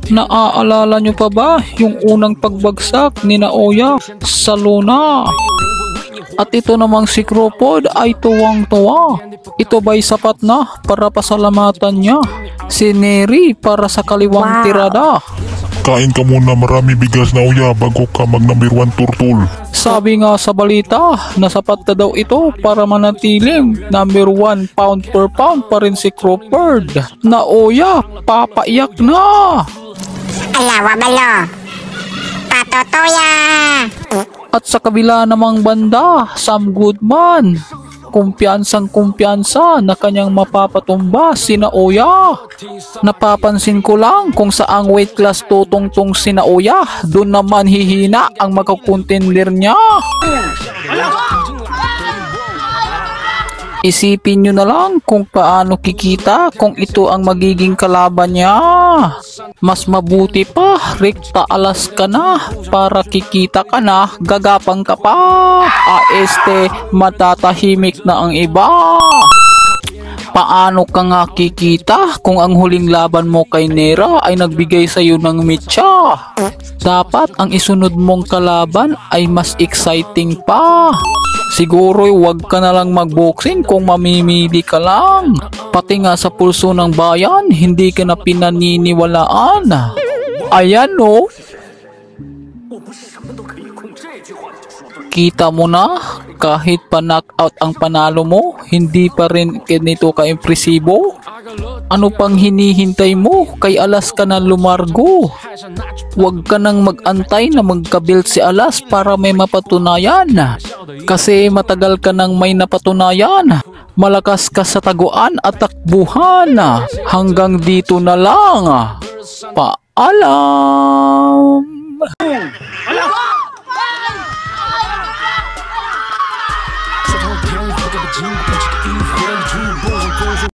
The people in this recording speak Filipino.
Naaalala nyo pa ba yung unang pagbagsak ni Naoya sa Luna? At ito namang si Crawford ay tuwang-tuwa. Ito ba'y sapat na para pasalamatan niya si Neri para sa kaliwang tirada? Kain ka muna, marami bigas Naoya bago ka mag number 1 turtle. Sabi nga sa balita na sapat na daw ito para manatiling number 1 pound per pound pa rin si Crawford. Naoya, papaiyak na! Alawa balo! Patotoya! At sa kabila namang banda, Sam Goodman, kumpiyansang-kumpiyansa na kanyang mapapatumba si Naoya. Napapansin ko lang kung saang weight class tutungtong si Naoya, doon naman hihina ang makakontender niya. Isipin nyo na lang kung paano kikita kung ito ang magiging kalaban niya. Mas mabuti pa, rekta alas ka na para kikita ka na, gagapang ka pa. Matatahimik na ang iba. Paano ka nga kikita kung ang huling laban mo kay Nera ay nagbigay sa iyo ng mitya? Dapat ang isunod mong kalaban ay mas exciting pa. Siguro wag ka na lang magboxing kung mamimili ka lang. Pati nga sa pulso ng bayan, hindi ka na pinaniniwalaan. Ayan no. Kita mo na, kahit pa knockout ang panalo mo, hindi pa rin ganito ka-impresibo. Ano pang hinihintay mo? Kay Alas ka na lumargo. Huwag ka nang mag-antay na magka-build si Alas para may mapatunayan. Kasi matagal ka nang may napatunayan. Malakas ka sa taguan at takbuhan. Hanggang dito na lang. Paalam! Sa